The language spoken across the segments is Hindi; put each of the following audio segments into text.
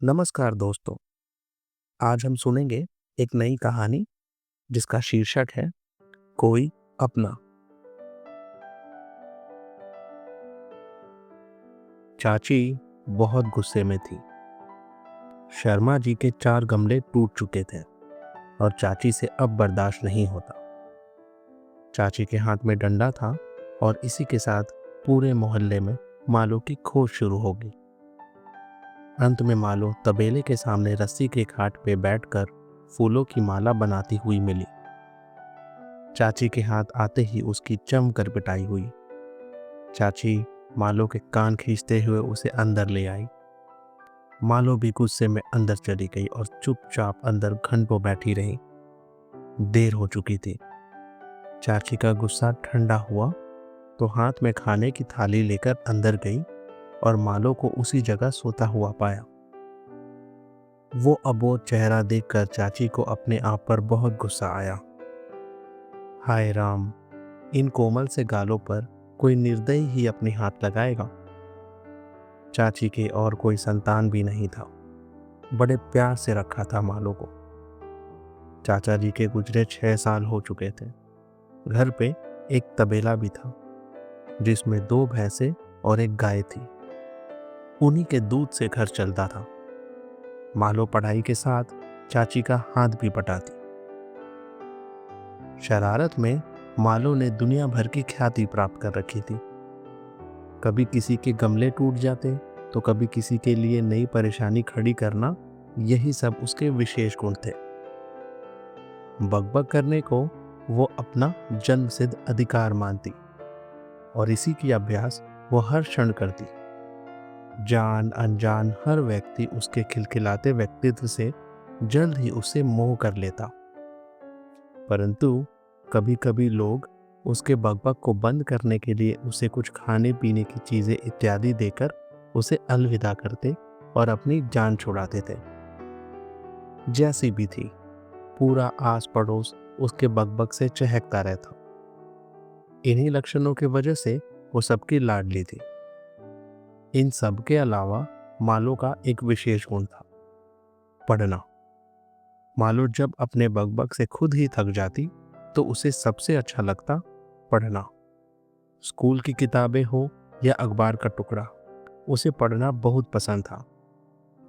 नमस्कार दोस्तों। आज हम सुनेंगे एक नई कहानी जिसका शीर्षक है कोई अपना। चाची बहुत गुस्से में थी। शर्मा जी के 4 गमले टूट चुके थे और चाची से अब बर्दाश्त नहीं होता। चाची के हाथ में डंडा था और इसी के साथ पूरे मोहल्ले में मालो की खोज शुरू होगी। अंत में मालो तबेले के सामने रस्सी के खाट पे बैठकर फूलों की माला बनाती हुई मिली। चाची के हाथ आते ही उसकी जमकर पिटाई हुई। चाची मालो के कान खींचते हुए उसे अंदर ले आई। मालो भी गुस्से में अंदर चली गई और चुपचाप अंदर घंटों बैठी रही। देर हो चुकी थी। चाची का गुस्सा ठंडा हुआ तो हाथ में खाने की थाली लेकर अंदर गई और मालो को उसी जगह सोता हुआ पाया। वो अबोध चेहरा देखकर चाची को अपने आप पर बहुत गुस्सा आया। हाय राम, इन कोमल से गालों पर कोई निर्दयी ही अपने हाथ लगाएगा। चाची के और कोई संतान भी नहीं था। बड़े प्यार से रखा था मालो को। चाचा जी के गुजरे 6 साल हो चुके थे। घर पे एक तबेला भी था जिसमें 2 भैंसे और एक गाय थी। उन्हीं के दूध से घर चलता था। मालो पढ़ाई के साथ चाची का हाथ भी बटाती। शरारत में मालो ने दुनिया भर की ख्याति प्राप्त कर रखी थी। कभी किसी के गमले टूट जाते तो कभी किसी के लिए नई परेशानी खड़ी करना, यही सब उसके विशेष गुण थे। बकबक करने को वो अपना जन्मसिद्ध अधिकार मानती और इसी की अभ्यास वो हर क्षण करती। जान अनजान हर व्यक्ति उसके खिलखिलाते व्यक्तित्व से जल्द ही उससे मोह कर लेता। परंतु कभी कभी लोग उसके बकबक को बंद करने के लिए उसे कुछ खाने पीने की चीजें इत्यादि देकर उसे अलविदा करते और अपनी जान छुड़ाते थे। जैसी भी थी, पूरा आस पड़ोस उसके बकबक से चहकता रहता। इन्हीं लक्षणों की वजह से वो सबकी लाडली थी। इन सब के अलावा मालो का एक विशेष गुण था, पढ़ना। मालो जब अपने बकबक से खुद ही थक जाती तो उसे सबसे अच्छा लगता पढ़ना। स्कूल की किताबें हो या अखबार का टुकड़ा, उसे पढ़ना बहुत पसंद था।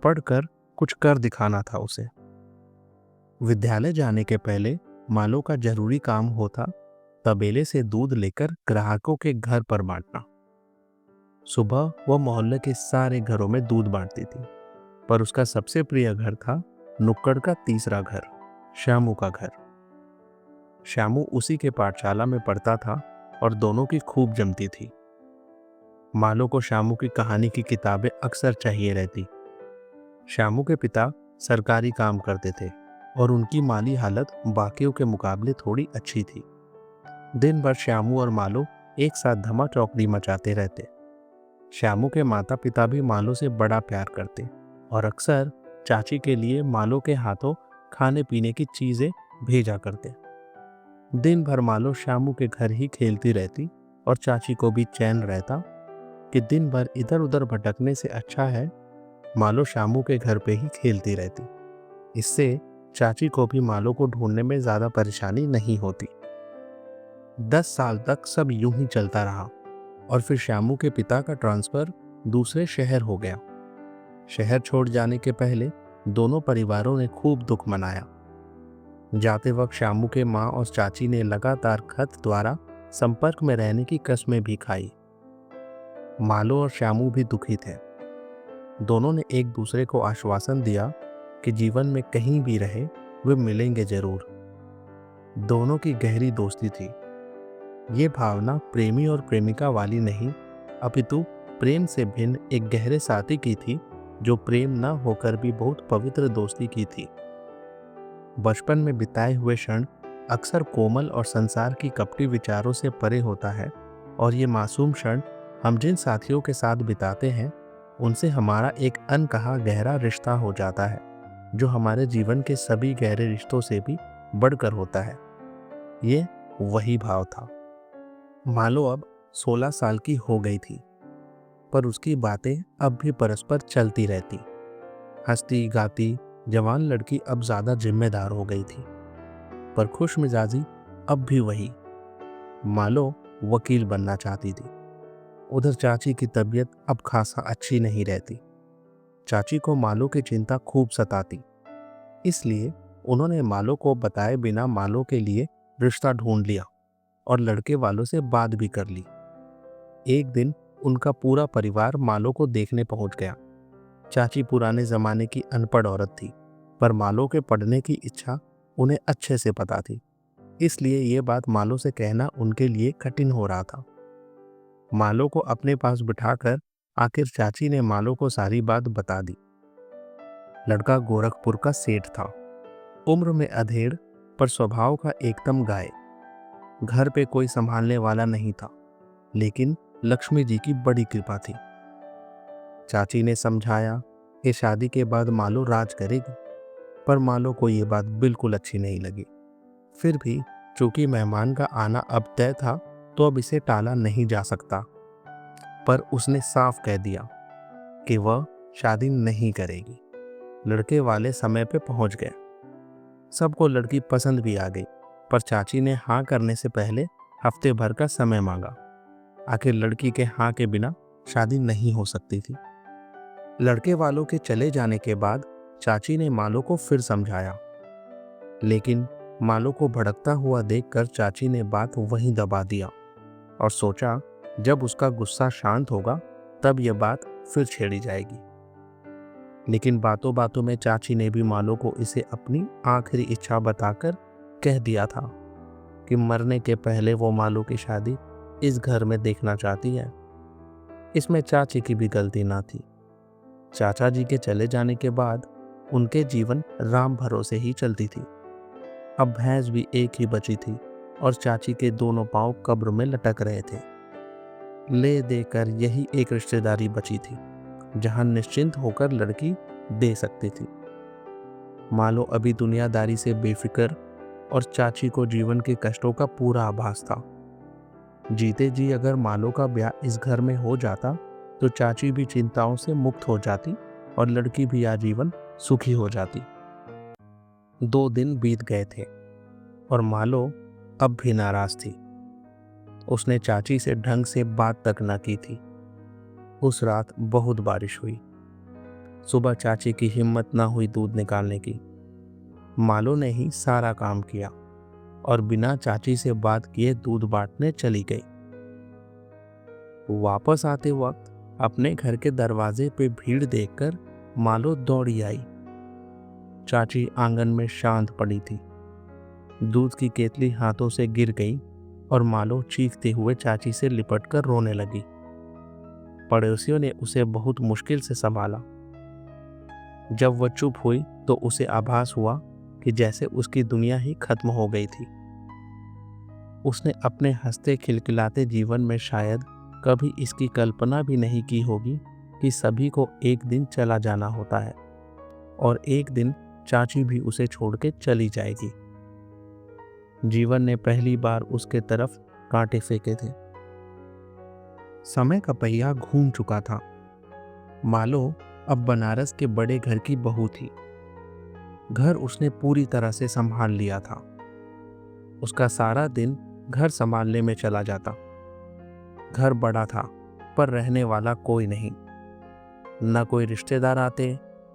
पढ़कर कुछ कर दिखाना था उसे। विद्यालय जाने के पहले मालो का जरूरी काम होता तबेले से दूध लेकर ग्राहकों के घर पर बांटना। सुबह वह मोहल्ले के सारे घरों में दूध बांटती थी, पर उसका सबसे प्रिय घर था नुक्कड़ का तीसरा घर, श्यामू का घर। श्यामू उसी के पाठशाला में पढ़ता था और दोनों की खूब जमती थी। मालो को श्यामू की कहानी की किताबें अक्सर चाहिए रहती। श्यामू के पिता सरकारी काम करते थे और उनकी माली हालत बाकियों के मुकाबले थोड़ी अच्छी थी। दिन भर श्यामू और मालो एक साथ धमा चौकड़ी मचाते रहते। श्यामू के माता पिता भी मालो से बड़ा प्यार करते और अक्सर चाची के लिए मालो के हाथों खाने पीने की चीजें भेजा करते। दिन भर मालो श्यामू के घर ही खेलती रहती और चाची को भी चैन रहता कि दिन भर इधर उधर भटकने से अच्छा है मालो श्यामू के घर पे ही खेलती रहती। इससे चाची को भी मालो को ढूंढने में ज्यादा परेशानी नहीं होती। 10 साल तक सब यूं ही चलता रहा और फिर श्यामू के पिता का ट्रांसफर दूसरे शहर हो गया। शहर छोड़ जाने के पहले दोनों परिवारों ने खूब दुख मनाया। जाते वक्त श्यामू के माँ और चाची ने लगातार खत द्वारा संपर्क में रहने की कस्में भी खाई। मालो और श्यामू भी दुखी थे। दोनों ने एक दूसरे को आश्वासन दिया कि जीवन में कहीं भी रहे वे मिलेंगे जरूर। दोनों की गहरी दोस्ती थी। ये भावना प्रेमी और प्रेमिका वाली नहीं, अपितु प्रेम से भिन्न एक गहरे साथी की थी, जो प्रेम न होकर भी बहुत पवित्र दोस्ती की थी। बचपन में बिताए हुए क्षण अक्सर कोमल और संसार की कपटी विचारों से परे होता है और ये मासूम क्षण हम जिन साथियों के साथ बिताते हैं उनसे हमारा एक अनकहा गहरा रिश्ता हो जाता है, जो हमारे जीवन के सभी गहरे रिश्तों से भी बढ़कर होता है। ये वही भाव था। मालो अब 16 साल की हो गई थी, पर उसकी बातें अब भी परस्पर चलती रहती। हंसती गाती जवान लड़की अब ज़्यादा जिम्मेदार हो गई थी, पर खुश मिजाजी अब भी वही। मालो वकील बनना चाहती थी। उधर चाची की तबीयत अब खासा अच्छी नहीं रहती। चाची को मालो की चिंता खूब सताती, इसलिए उन्होंने मालो को बताए बिना मालो के लिए रिश्ता ढूंढ लिया और लड़के वालों से बात भी कर ली। एक दिन उनका पूरा परिवार मालो को देखने पहुंच गया। चाची पुराने जमाने की अनपढ़ औरत थी, पर मालो के पढ़ने की इच्छा उन्हें अच्छे से पता थी, इसलिए ये बात मालो से कहना उनके लिए कठिन हो रहा था। मालो को अपने पास बिठाकर आखिर चाची ने मालो को सारी बात बता दी। लड़का गोरखपुर का सेठ था, उम्र में अधेड़ पर स्वभाव का एकदम गाय। घर पे कोई संभालने वाला नहीं था, लेकिन लक्ष्मी जी की बड़ी कृपा थी। चाची ने समझाया कि शादी के बाद मालो राज करेगी, पर मालो को ये बात बिल्कुल अच्छी नहीं लगी। फिर भी चूंकि मेहमान का आना अब तय था, तो अब इसे टाला नहीं जा सकता। पर उसने साफ कह दिया कि वह शादी नहीं करेगी। लड़के वाले समय पे पहुंच गए। सबको लड़की पसंद भी आ गई, पर चाची ने हाँ करने से पहले हफ्ते भर का समय मांगा। आखिर लड़की के हाँ के बिना शादी नहीं हो सकती थी। लड़के वालों के चले जाने के बाद चाची ने मालो को फिर समझाया, लेकिन मालो को भड़कता हुआ देखकर चाची ने बात वहीं दबा दिया और सोचा जब उसका गुस्सा शांत होगा तब यह बात फिर छेड़ी जाएगी। लेकिन बातों बातों में चाची ने भी मालो को इसे अपनी आखिरी इच्छा बताकर कह दिया था कि मरने के पहले वो मालो की शादी इस घर में देखना चाहती है। इसमें चाची की भी गलती ना थी। चाचा जी के चले जाने के बाद उनके जीवन राम भरोसे ही चलती थी। अब भैंस भी एक ही बची थी और चाची के दोनों पांव कब्र में लटक रहे थे। ले देकर यही एक रिश्तेदारी बची थी जहां निश्चिंत होकर लड़की दे सकती थी। मालो अभी दुनियादारी से बेफिक्र और चाची को जीवन के कष्टों का पूरा आभास था। जीते जी अगर मालो का ब्याह इस घर में हो जाता तो चाची भी चिंताओं से मुक्त हो जाती और लड़की भी आजीवन सुखी हो जाती। 2 दिन बीत गए थे और मालो अब भी नाराज थी। उसने चाची से ढंग से बात तक न की थी। उस रात बहुत बारिश हुई। सुबह चाची की हिम्मत न हुई दूध निकालने की। मालो ने ही सारा काम किया और बिना चाची से बात किए दूध बांटने चली गई। वापस आते वक्त अपने घर के दरवाजे पे भीड़ देखकर मालो दौड़ी आई। चाची आंगन में शांत पड़ी थी। दूध की केतली हाथों से गिर गई और मालो चीखते हुए चाची से लिपटकर रोने लगी। पड़ोसियों ने उसे बहुत मुश्किल से संभाला। जब वह चुप हुई तो उसे आभास हुआ कि जैसे उसकी दुनिया ही खत्म हो गई थी। उसने अपने हंसते खिलखिलाते जीवन में शायद कभी इसकी कल्पना भी नहीं की होगी कि सभी को एक दिन चला जाना होता है और एक दिन चाची भी उसे छोड़ के चली जाएगी। जीवन ने पहली बार उसके तरफ कांटे फेंके थे। समय का पहिया घूम चुका था। मालो अब बनारस के बड़े घर की बहू थी। घर उसने पूरी तरह से संभाल लिया था। उसका सारा दिन घर संभालने में चला जाता। घर बड़ा था पर रहने वाला कोई नहीं। न कोई रिश्तेदार आते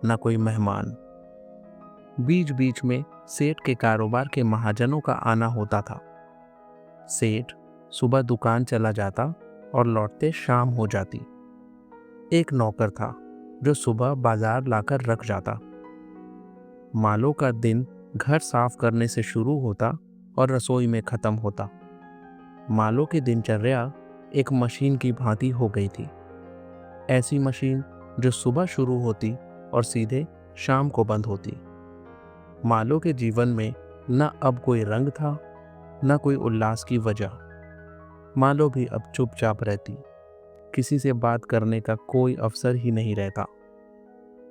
न कोई मेहमान। बीच बीच में सेठ के कारोबार के महाजनों का आना होता था। सेठ सुबह दुकान चला जाता और लौटते शाम हो जाती। एक नौकर था जो सुबह बाजार लाकर रख जाता। मालो का दिन घर साफ करने से शुरू होता और रसोई में खत्म होता। मालो की दिनचर्या एक मशीन की भांति हो गई थी। ऐसी मशीन जो सुबह शुरू होती और सीधे शाम को बंद होती। मालो के जीवन में न अब कोई रंग था न कोई उल्लास की वजह। मालो भी अब चुपचाप रहती। किसी से बात करने का कोई अवसर ही नहीं रहता।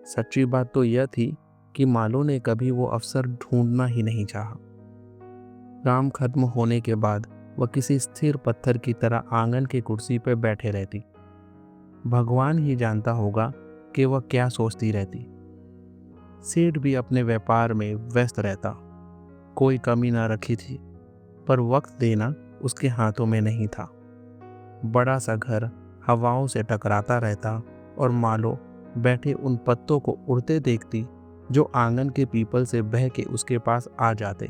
सच्ची बात तो यह थी कि मालो ने कभी वो अवसर ढूंढना ही नहीं चाहा। काम खत्म होने के बाद वह किसी स्थिर पत्थर की तरह आंगन की कुर्सी पर बैठे रहती। भगवान ही जानता होगा कि वह क्या सोचती रहती। सेठ भी अपने व्यापार में व्यस्त रहता, कोई कमी ना रखी थी, पर वक्त देना उसके हाथों में नहीं था। बड़ा सा घर हवाओं से टकराता रहता और मालो बैठे उन पत्तों को उड़ते देखती जो आंगन के पीपल से बह के उसके पास आ जाते।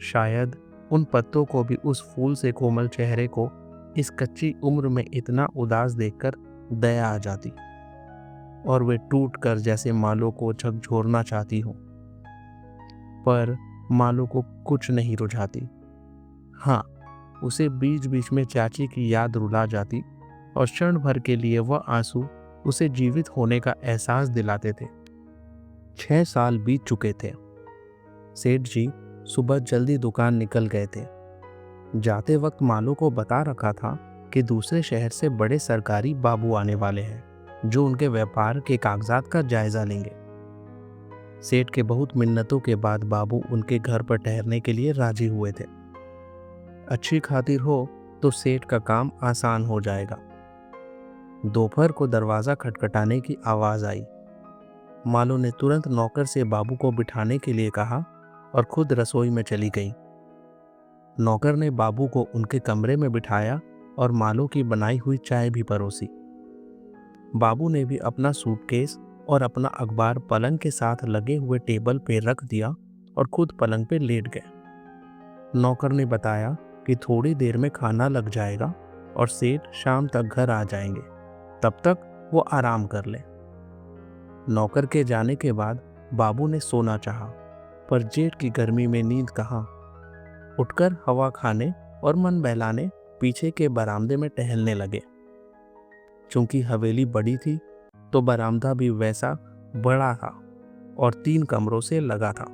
शायद उन पत्तों को भी उस फूल से कोमल चेहरे को इस कच्ची उम्र में इतना उदास देखकर दया आ जाती और वे टूट कर जैसे मालो को झकझोरना चाहती हो, पर मालो को कुछ नहीं रुझाती। हाँ, उसे बीच बीच में चाची की याद रुला जाती और क्षण भर के लिए वह आंसू उसे जीवित होने का एहसास दिलाते थे। 6 साल बीत चुके थे। सेठ जी सुबह जल्दी दुकान निकल गए थे। जाते वक्त मालो को बता रखा था कि दूसरे शहर से बड़े सरकारी बाबू आने वाले हैं जो उनके व्यापार के कागजात का जायजा लेंगे। सेठ के बहुत मिन्नतों के बाद बाबू उनके घर पर ठहरने के लिए राजी हुए थे। अच्छी खातिर हो तो सेठ का काम आसान हो जाएगा। दोपहर को दरवाजा खटखटाने की आवाज आई। मालो ने तुरंत नौकर से बाबू को बिठाने के लिए कहा और खुद रसोई में चली गई। नौकर ने बाबू को उनके कमरे में बिठाया और मालो की बनाई हुई चाय भी परोसी। बाबू ने भी अपना सूटकेस और अपना अखबार पलंग के साथ लगे हुए टेबल पे रख दिया और खुद पलंग पे लेट गए। नौकर ने बताया कि थोड़ी देर में खाना लग जाएगा और सेठ शाम तक घर आ जाएंगे, तब तक वो आराम कर ले। नौकर के जाने के बाद बाबू ने सोना चाहा, पर जेठ की गर्मी में नींद कहाँ। उठकर हवा खाने और मन बहलाने पीछे के बरामदे में टहलने लगे। चूंकि हवेली बड़ी थी तो बरामदा भी वैसा बड़ा था और 3 कमरों से लगा था।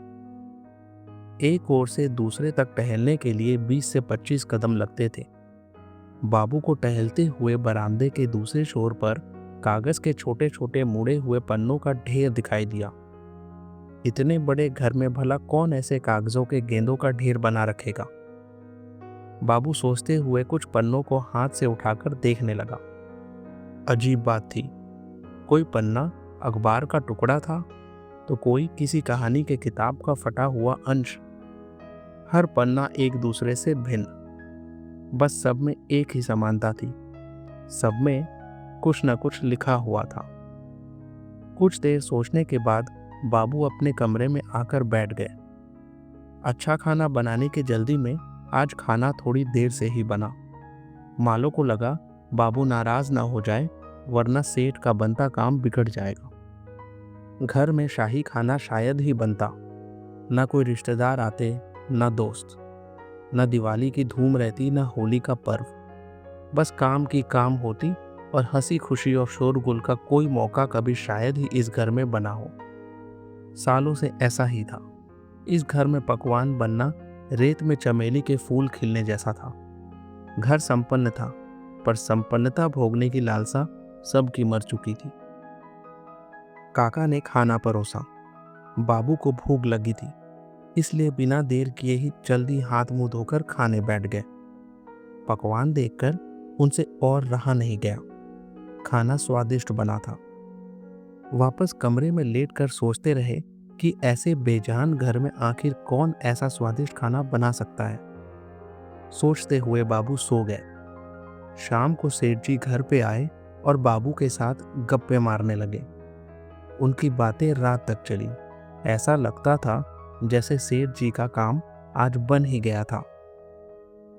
एक ओर से दूसरे तक टहलने के लिए 20 से 25 कदम लगते थे। बाबू को टहलते हुए बरामदे के दूसरे छोर पर कागज के छोटे छोटे मुड़े हुए पन्नों का ढेर दिखाई दिया। इतने बड़े घर में भला कौन ऐसे कागजों के गेंदों का ढेर बना रखेगा। बाबू सोचते हुए कुछ पन्नों को हाथ से उठाकर देखने लगा। अजीब बात थी, कोई पन्ना अखबार का टुकड़ा था तो कोई किसी कहानी के किताब का फटा हुआ अंश। हर पन्ना एक दूसरे से भिन्न, बस सब में एक ही समानता थी, सब में कुछ न कुछ लिखा हुआ था। कुछ देर सोचने के बाद बाबू अपने कमरे में आकर बैठ गए। अच्छा खाना बनाने की जल्दी में आज खाना थोड़ी देर से ही बना। मालो को लगा बाबू नाराज ना हो जाए, वरना सेठ का बनता काम बिगड़ जाएगा। घर में शाही खाना शायद ही बनता, ना कोई रिश्तेदार आते, ना दोस्त, ना दिवाली की धूम रहती, ना होली का पर्व। बस काम की काम होती और हंसी खुशी और शोरगुल का कोई मौका कभी शायद ही इस घर में बना हो। सालों से ऐसा ही था। इस घर में पकवान बनना रेत में चमेली के फूल खिलने जैसा था। घर संपन्न था, पर संपन्नता भोगने की लालसा सबकी मर चुकी थी। काका ने खाना परोसा। बाबू को भूख लगी थी, इसलिए बिना देर किए ही जल्दी हाथ मुंह धोकर खाने बैठ गए। पकवान देखकर उनसे और रहा नहीं गया। खाना स्वादिष्ट बना था। वापस कमरे में लेटकर सोचते रहे कि ऐसे बेजान घर में आखिर कौन ऐसा स्वादिष्ट खाना बना सकता है। सोचते हुए बाबू सो गए। शाम को सेठ जी घर पे आए और बाबू के साथ गप्पे मारने लगे। उनकी बातें रात तक चली। ऐसा लगता था जैसे सेठ जी का काम आज बन ही गया था।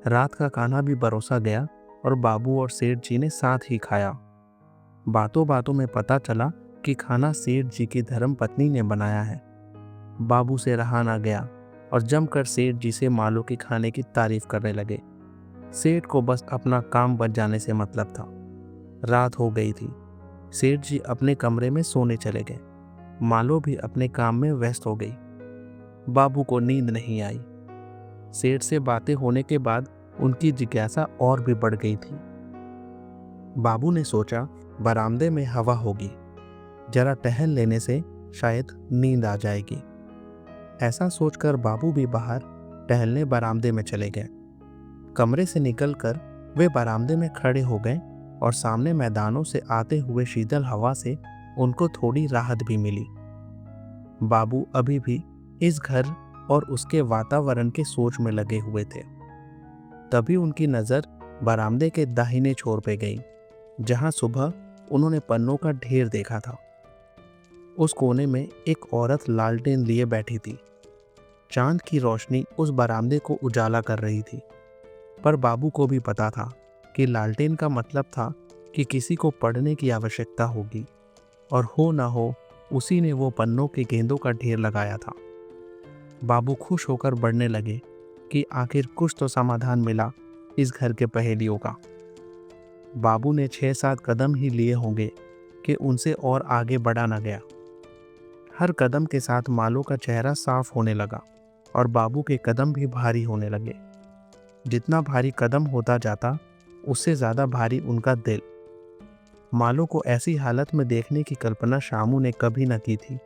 रात का खाना भी परोसा गया और बाबू और सेठ जी ने साथ ही खाया। बातों बातों में पता चला कि खाना सेठ जी की धर्मपत्नी ने बनाया है। बाबू से रहा ना गया और जमकर सेठ जी से मालो के खाने की तारीफ करने लगे। सेठ को बस अपना काम बच जाने से मतलब था। रात हो गई थी। सेठ जी अपने कमरे में सोने चले गए। मालो भी अपने काम में व्यस्त हो गई। बाबू को नींद नहीं आई। सेठ से बातें होने के बाद उनकी जिज्ञासा और भी बढ़ गई थी। बाबू ने सोचा बरामदे में हवा होगी, जरा टहल लेने से शायद नींद आ जाएगी। ऐसा सोचकर बाबू भी बाहर टहलने बरामदे में चले गए। कमरे से निकलकर वे बरामदे में खड़े हो गए और सामने मैदानों से आते हुए शीतल हवा से उनको थोड़ी राहत भी मिली। बाबू अभी भी इस घर और उसके वातावरण के सोच में लगे हुए थे। तभी उनकी नज़र बरामदे के दाहिने छोर पे गई, जहां सुबह उन्होंने पन्नों का ढेर देखा था। उस कोने में एक औरत लालटेन लिए बैठी थी। चांद की रोशनी उस बरामदे को उजाला कर रही थी, पर बाबू को भी पता था कि लालटेन का मतलब था कि किसी को पढ़ने की आवश्यकता होगी, और हो ना हो उसी ने वो पन्नों के गेंदों का ढेर लगाया था। बाबू खुश होकर बढ़ने लगे कि आखिर कुछ तो समाधान मिला इस घर के पहेलियों का। बाबू ने 6-7 कदम ही लिए होंगे कि उनसे और आगे बढ़ा न गया। हर कदम के साथ मालो का चेहरा साफ होने लगा और बाबू के कदम भी भारी होने लगे। जितना भारी कदम होता जाता, उससे ज़्यादा भारी उनका दिल। मालो को ऐसी हालत में देखने की कल्पना शामू ने कभी न की थी।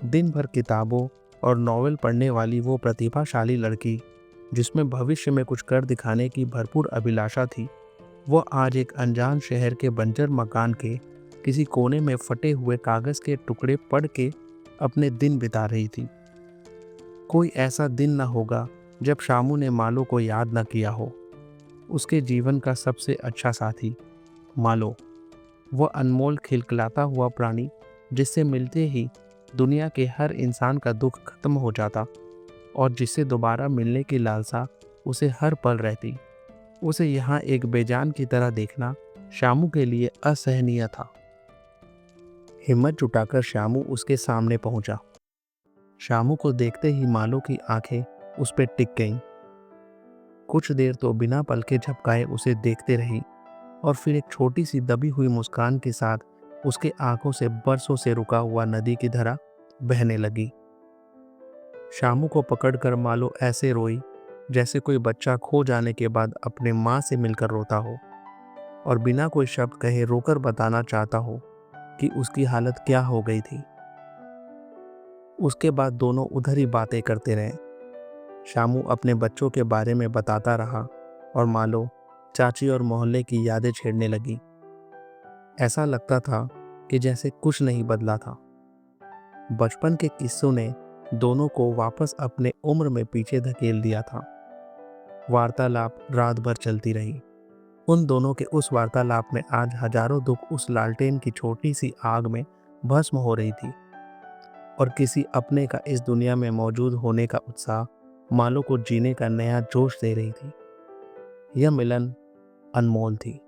दिन भर किताबों और नॉवेल पढ़ने वाली वो प्रतिभाशाली लड़की, जिसमें भविष्य में कुछ कर दिखाने की भरपूर अभिलाषा थी, वो आज एक अनजान शहर के बंजर मकान के किसी कोने में फटे हुए कागज़ के टुकड़े पढ़ के अपने दिन बिता रही थी। कोई ऐसा दिन न होगा जब शामू ने मालो को याद न किया हो। उसके जीवन का सबसे अच्छा साथी मालो, वह अनमोल खिलखिलाता हुआ प्राणी, जिससे मिलते ही दुनिया के हर इंसान का दुख खत्म हो जाता और जिससे दोबारा मिलने की लालसा उसे हर पल रहती। उसे यहाँ एक बेजान की तरह देखना शामू के लिए असहनीय था। हिम्मत जुटाकर शामू उसके सामने पहुंचा। शामू को देखते ही मालो की आंखें उस पर टिक गईं। कुछ देर तो बिना पलके झपकाए उसे देखते रही और फिर एक छोटी सी दबी हुई मुस्कान के साथ उसके आंखों से बरसों से रुका हुआ नदी की धारा बहने लगी। शामू को पकड़कर मालो ऐसे रोई जैसे कोई बच्चा खो जाने के बाद अपने माँ से मिलकर रोता हो और बिना कोई शब्द कहे रोकर बताना चाहता हो कि उसकी हालत क्या हो गई थी। उसके बाद दोनों उधर ही बातें करते रहे। शामू अपने बच्चों के बारे में बताता रहा और मालो चाची और मोहल्ले की यादें छेड़ने लगी। ऐसा लगता था कि जैसे कुछ नहीं बदला था। बचपन के किस्सों ने दोनों को वापस अपने उम्र में पीछे धकेल दिया था। वार्तालाप रात भर चलती रही। उन दोनों के उस वार्तालाप में आज हजारों दुख उस लालटेन की छोटी सी आग में भस्म हो रही थी और किसी अपने का इस दुनिया में मौजूद होने का उत्साह मालो को जीने का नया जोश दे रही थी। यह मिलन अनमोल थी।